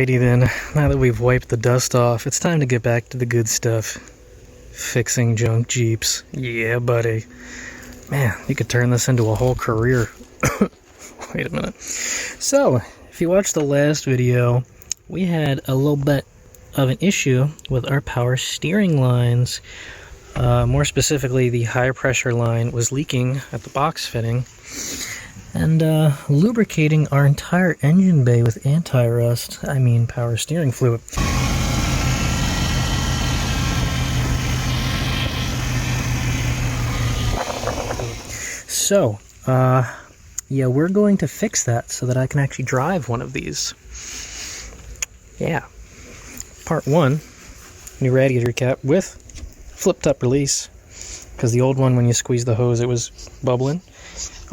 Alrighty then, now that we've wiped the dust off, it's time to get back to the good stuff. Fixing junk Jeeps. Yeah, buddy. Man, you could turn this into a whole career. Wait a minute. So, if you watched the last video, we had a little bit of an issue with our power steering lines. More specifically, the high pressure line was leaking at the box fitting and lubricating our entire engine bay with anti-rust, I mean power steering fluid. So, yeah, we're going to fix that so that I can actually drive one of these. Yeah. Part 1, new radiator cap with flip-top release, because the old one, when you squeeze the hose, it was bubbling.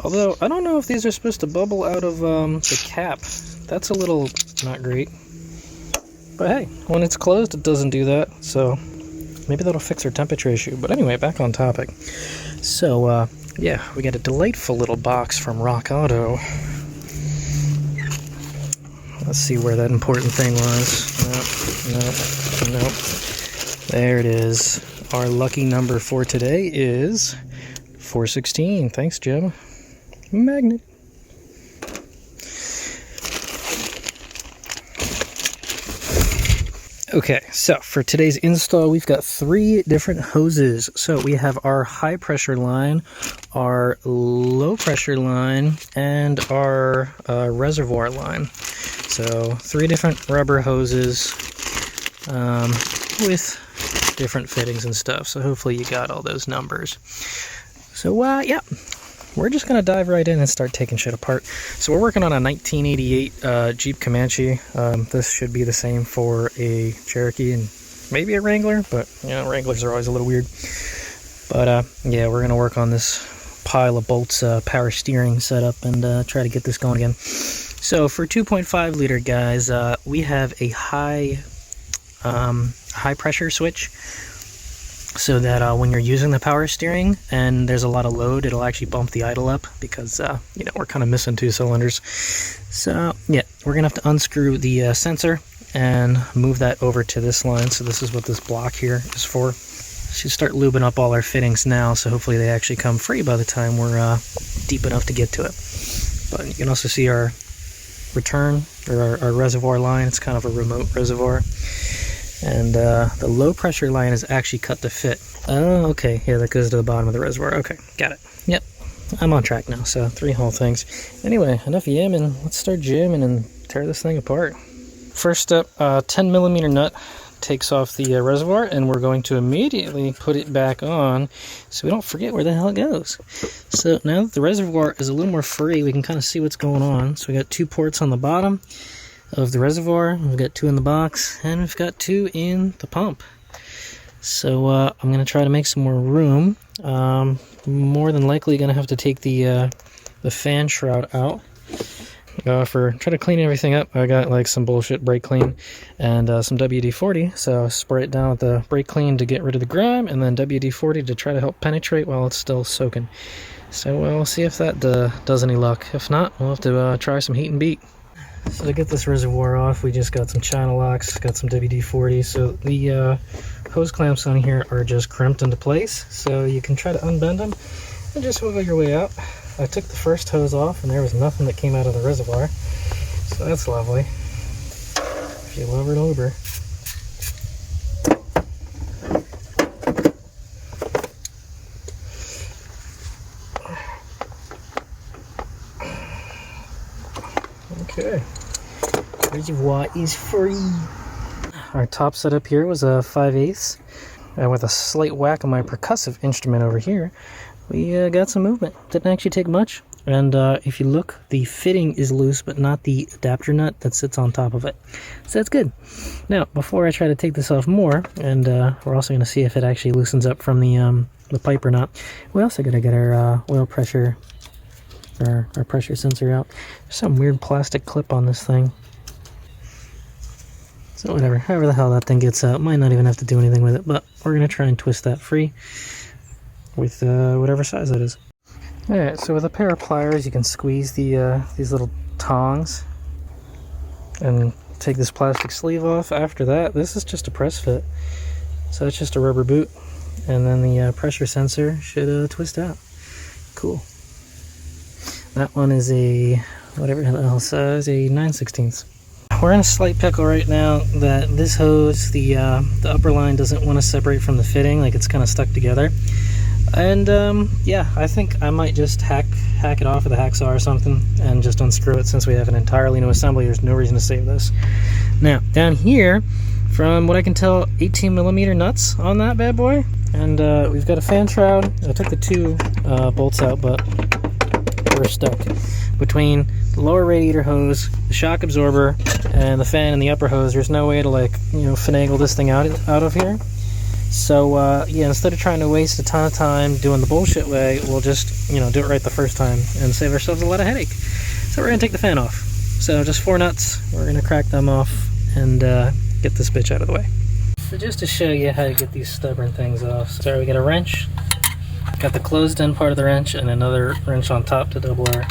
Although, I don't know if these are supposed to bubble out of the cap. That's a little not great. But hey, when it's closed, it doesn't do that, so maybe that'll fix our temperature issue. But anyway, back on topic. So, yeah, we got a delightful little box from Rock Auto. Let's see where that important thing was. Nope. There it is. Our lucky number for today is 416. Thanks, Jim. Magnet. Okay, so for today's install, we've got 3 different hoses. So we have our high pressure line, our low pressure line, and our reservoir line. So 3 different rubber hoses with different fittings and stuff. So hopefully you got all those numbers. So yeah, we're just gonna dive right in and start taking shit apart. So we're working on a 1988 Jeep Comanche. This should be the same for a Cherokee and maybe a Wrangler, but you know, Wranglers are always a little weird. But yeah, we're gonna work on this pile of bolts power steering setup and try to get this going again. So for 2.5 liter guys, we have a high pressure switch, so that when you're using the power steering and there's a lot of load, it'll actually bump the idle up, because you know, we're kind of missing 2 cylinders. So yeah, we're gonna have to unscrew the sensor and move that over to this line. So this is what this block here is for. Should start lubing up all our fittings now, so hopefully they actually come free by the time we're deep enough to get to it. But you can also see our return, or our reservoir line. It's kind of a remote reservoir. And the low pressure line is actually cut to fit. Oh, okay. Yeah, that goes to the bottom of the reservoir. Okay, got it. Yep, I'm on track now. So 3 whole things. Anyway, enough yamming. Let's start jamming and tear this thing apart. First step, 10mm nut takes off the reservoir, and we're going to immediately put it back on so we don't forget where the hell it goes. So now that the reservoir is a little more free, we can kind of see what's going on. So we got 2 ports on the bottom of the reservoir, we've got 2 in the box, and we've got 2 in the pump. So I'm going to try to make some more room. More than likely going to have to take the fan shroud out. For try to clean everything up, I got like some bullshit brake clean and some WD-40. So spray it down with the brake clean to get rid of the grime, and then WD-40 to try to help penetrate while it's still soaking. So we'll see if that does any luck. If not, we'll have to try some heat and beat. So to get this reservoir off, we just got some channel locks, got some WD-40. So the hose clamps on here are just crimped into place, so you can try to unbend them and just wiggle your way out. I took the first hose off and there was nothing that came out of the reservoir, so that's lovely. If you love an Uber. Okay, reservoir is free. Our top setup here was a 5/8, and with a slight whack of my percussive instrument over here, we got some movement. Didn't actually take much, and if you look, the fitting is loose, but not the adapter nut that sits on top of it. So that's good. Now, before I try to take this off more, and we're also going to see if it actually loosens up from the pipe or not, we also got to get our oil pressure, our pressure sensor out. There's some weird plastic clip on this thing. So whatever, however the hell that thing gets out, might not even have to do anything with it, but we're going to try and twist that free with whatever size that is. Alright, so with a pair of pliers you can squeeze the these little tongs and take this plastic sleeve off. After that, this is just a press fit. So it's just a rubber boot. And then the pressure sensor should twist out. Cool. That one is a, whatever the hell size, a 9/16. We're in a slight pickle right now that this hose, the upper line doesn't want to separate from the fitting, like it's kind of stuck together. And yeah, I think I might just hack it off with a hacksaw or something and just unscrew it, since we have an entirely new assembly. There's no reason to save this. Now, down here, from what I can tell, 18mm nuts on that bad boy. And we've got a fan shroud. I took the two bolts out, but we're stuck between the lower radiator hose, the shock absorber, and the fan in the upper hose. There's no way to, like, you know, finagle this thing out of here. So yeah, instead of trying to waste a ton of time doing the bullshit way, we'll just, you know, do it right the first time and save ourselves a lot of headache. So we're gonna take the fan off. So just 4 nuts. We're gonna crack them off and get this bitch out of the way. So just to show you how to get these stubborn things off. So we got a wrench. Got the closed end part of the wrench and another wrench on top to double our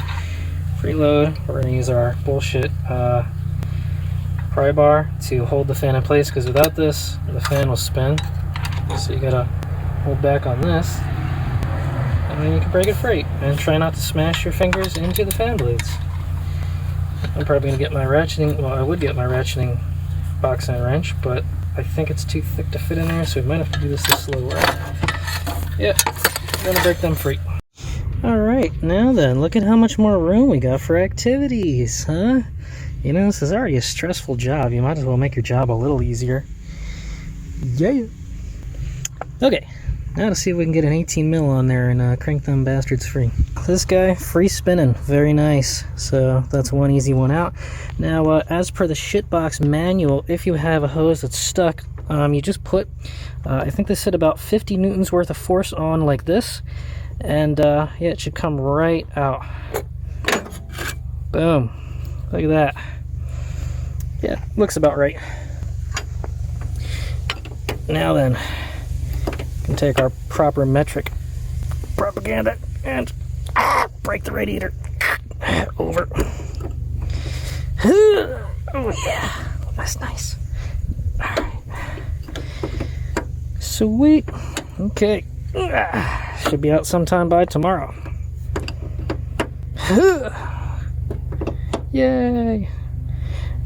preload. We're going to use our bullshit pry bar to hold the fan in place, because without this, the fan will spin. So you got to hold back on this, and then you can break it free. And try not to smash your fingers into the fan blades. I'm probably going to get my ratcheting, well, I would get my ratcheting box end wrench, but I think it's too thick to fit in there, so we might have to do this the slow way. Yeah, we're going to break them free. Alright, now then, look at how much more room we got for activities, huh? You know, this is already a stressful job. You might as well make your job a little easier. Yeah. Okay, now to see if we can get an 18mm on there and crank them bastards free. This guy, free spinning, very nice. So that's one easy one out. Now, as per the shitbox manual, if you have a hose that's stuck, you just put, I think they said about 50 newtons worth of force on like this. And yeah, it should come right out. Boom. Look at that. Yeah, looks about right. Now then, we can take our proper metric propaganda and break the radiator over. Oh yeah, that's nice. Alright. Sweet. Okay. Should be out sometime by tomorrow. Yay!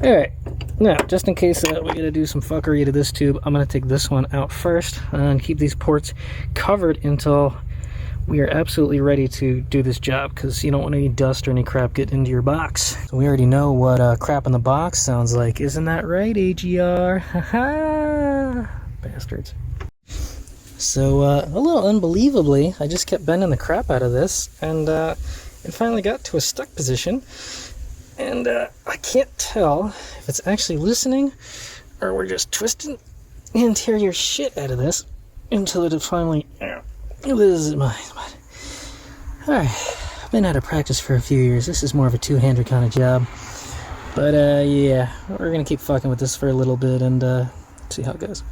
Alright, now, just in case we gotta do some fuckery to this tube, I'm gonna take this one out first and keep these ports covered until we are absolutely ready to do this job, because you don't want any dust or any crap get into your box. So we already know what crap in the box sounds like. Isn't that right, AGR? Haha! Bastards. So, a little unbelievably, I just kept bending the crap out of this, and it finally got to a stuck position. And I can't tell if it's actually loosening or we're just twisting the interior shit out of this until it finally loses mine. Alright, I've been out of practice for a few years. This is more of a two-hander kind of job. But yeah, we're going to keep fucking with this for a little bit and see how it goes.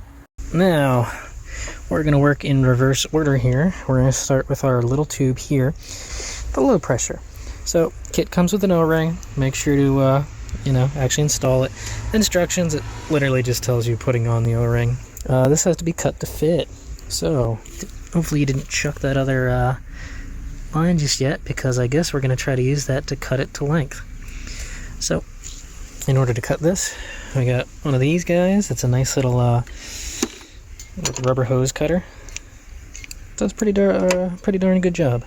Now, we're going to work in reverse order here. We're going to start with our little tube here, the low pressure. So, kit comes with an O-ring. Make sure to, you know, actually install it. Instructions, it literally just tells you putting on the O-ring. This has to be cut to fit. So, hopefully you didn't chuck that other line just yet, because I guess we're going to try to use that to cut it to length. So, in order to cut this, we got one of these guys. It's a nice little rubber hose cutter. Does pretty darn good job.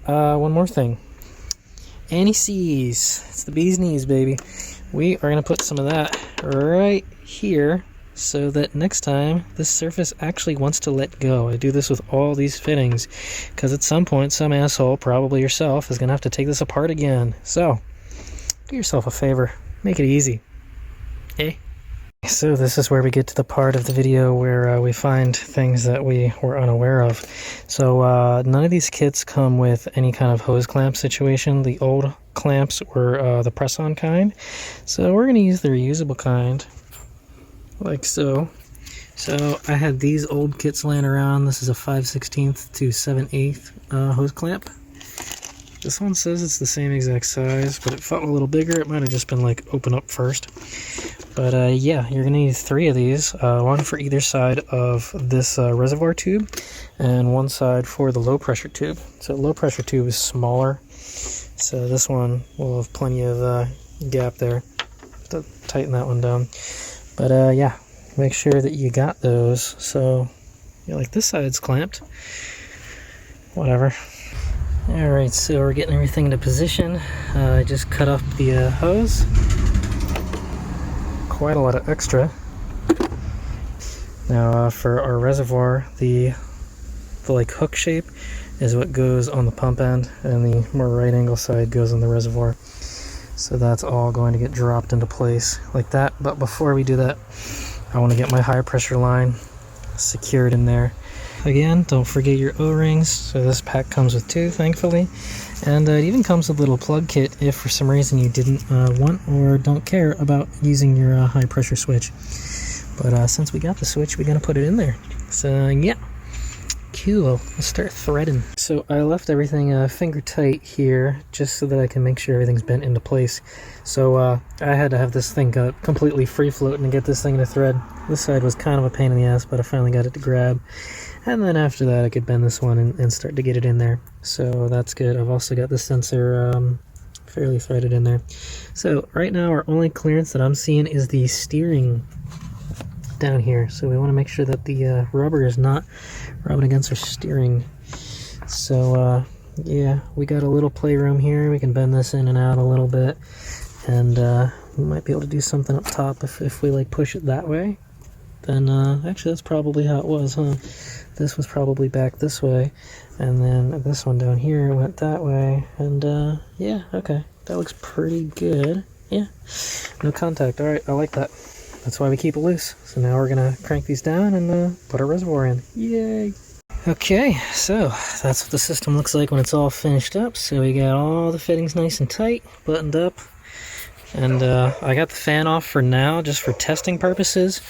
One more thing. Anti-seize. It's the bee's knees, baby. We are going to put some of that right here so that next time this surface actually wants to let go. I do this with all these fittings because at some point some asshole, probably yourself, is going to have to take this apart again. So, do yourself a favor. Make it easy. Eh? So this is where we get to the part of the video where we find things that we were unaware of. So none of these kits come with any kind of hose clamp situation. The old clamps were the press-on kind. So we're going to use the reusable kind, like so. So I had these old kits laying around. This is a 5/16 to 7/8 hose clamp. This one says it's the same exact size, but it felt a little bigger. It might have just been like open up first. But yeah, you're gonna need 3 of these, one for either side of this reservoir tube, and one side for the low pressure tube. So the low pressure tube is smaller, so this one will have plenty of gap there to tighten that one down. But yeah, make sure that you got those. So yeah, like this side's clamped. Whatever. Alright, so we're getting everything into position. I just cut off the hose. Quite a lot of extra. Now for our reservoir, the like hook shape is what goes on the pump end, and the more right angle side goes on the reservoir. So that's all going to get dropped into place like that. But before we do that, I want to get my high pressure line secured in there. Again, don't forget your O-rings. So this pack comes with 2, thankfully, and it even comes with a little plug kit if for some reason you didn't want or don't care about using your high pressure switch. But since we got the switch, we're gonna put it in there. So yeah, cool. Let's start threading. So I left everything finger tight here just so that I can make sure everything's bent into place. So I had to have this thing completely free floating to get this thing to thread. This side was kind of a pain in the ass, but I finally got it to grab. And then after that, I could bend this one and start to get it in there. So that's good. I've also got the sensor fairly threaded in there. So right now, our only clearance that I'm seeing is the steering down here. So we want to make sure that the rubber is not rubbing against our steering. So yeah, we got a little playroom here. We can bend this in and out a little bit. And we might be able to do something up top if we like push it that way. Then actually that's probably how it was, huh? This was probably back this way, and then this one down here went that way, and yeah, okay, that looks pretty good. Yeah, no contact. All right, I like that. That's why we keep it loose. So now we're gonna crank these down and put our reservoir in. Yay! Okay, so that's what the system looks like when it's all finished up. So we got all the fittings nice and tight, buttoned up, and I got the fan off for now, just for testing purposes.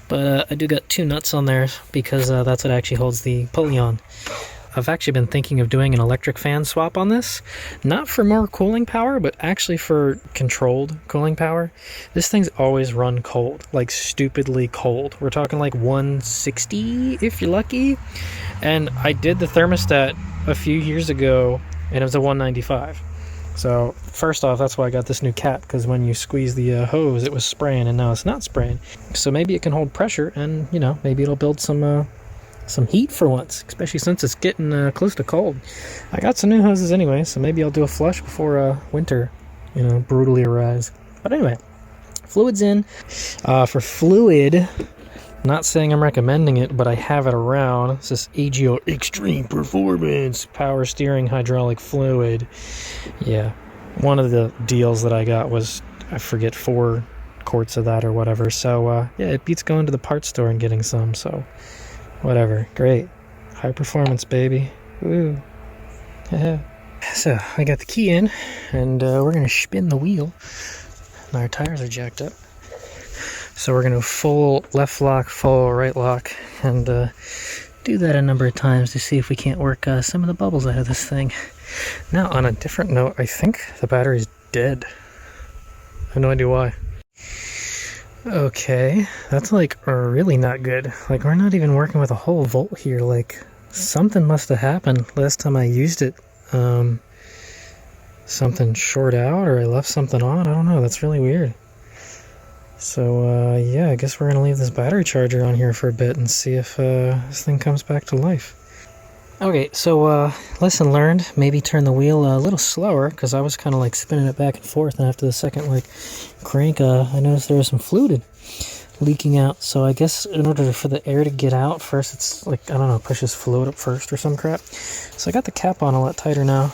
But I do got 2 nuts on there because that's what actually holds the pulley on. I've actually been thinking of doing an electric fan swap on this. Not for more cooling power, but actually for controlled cooling power. This thing's always run cold, like stupidly cold. We're talking like 160 if you're lucky. And I did the thermostat a few years ago and it was a 195. So first off, that's why I got this new cap, because when you squeeze the hose, it was spraying, and now it's not spraying. So maybe it can hold pressure, and you know, maybe it'll build some heat for once, especially since it's getting close to cold. I got some new hoses anyway, so maybe I'll do a flush before winter, you know, brutally arrives. But anyway, fluid's in. For fluid, not saying I'm recommending it, but I have it around. It's this AGO Extreme Performance Power Steering Hydraulic Fluid. Yeah, one of the deals that I got was, I forget, 4 quarts of that or whatever. So yeah, it beats going to the parts store and getting some. So whatever, great. High performance, baby. Woo. So I got the key in, and we're going to spin the wheel. And our tires are jacked up. So we're going to full left lock, full right lock, and do that a number of times to see if we can't work some of the bubbles out of this thing. Now, on a different note, I think the battery's dead. I have no idea why. Okay, that's like really not good. Like, we're not even working with a whole volt here. Like, something must have happened last time I used it. Something short out, or I left something on. I don't know. That's really weird. So, yeah, I guess we're going to leave this battery charger on here for a bit and see if this thing comes back to life. Okay, so lesson learned. Maybe turn the wheel a little slower, because I was kind of like spinning it back and forth, and after the second like crank, I noticed there was some fluid leaking out. So I guess in order for the air to get out, first it's like, I don't know, pushes fluid up first or some crap. So I got the cap on a lot tighter now.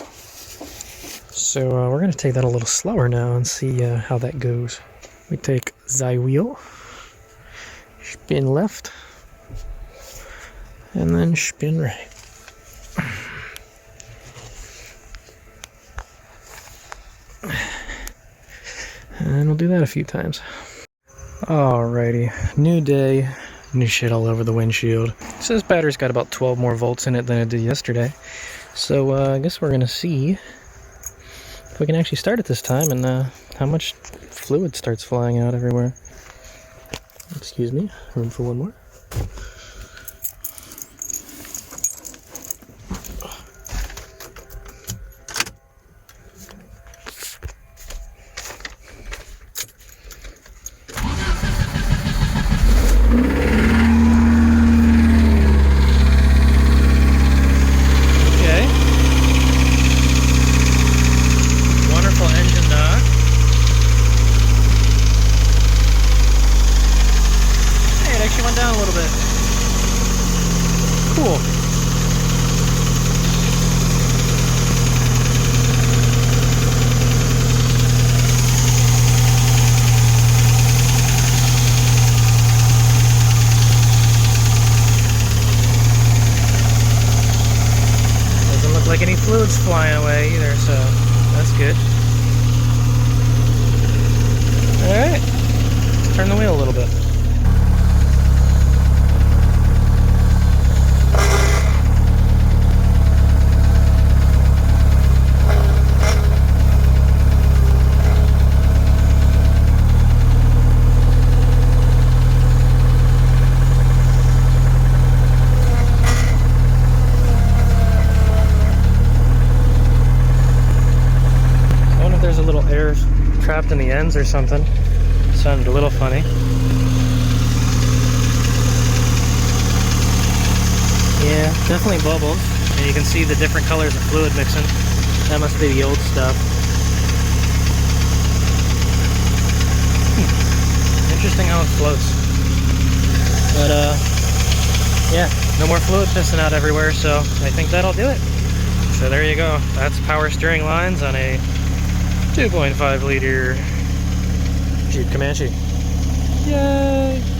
So we're going to take that a little slower now and see how that goes. We take the wheel, spin left, and then spin right. And we'll do that a few times. Alrighty, new day, new shit all over the windshield. So this battery's got about 12 more volts in it than it did yesterday. So I guess we're gonna see if we can actually start it this time and how much fluid starts flying out everywhere. Excuse me, room for one more. Down a little bit. Cool. Doesn't look like any fluid's flying away either, so that's good. Alright, let's turn the wheel a little bit. There's a little air trapped in the ends or something. Sounded a little funny. Yeah, definitely bubbles. And you can see the different colors of fluid mixing. That must be the old stuff. Interesting how it floats. But yeah, no more fluid pissing out everywhere, so I think that'll do it. So there you go. That's power steering lines on a 2.5 liter Jeep Comanche. Yay!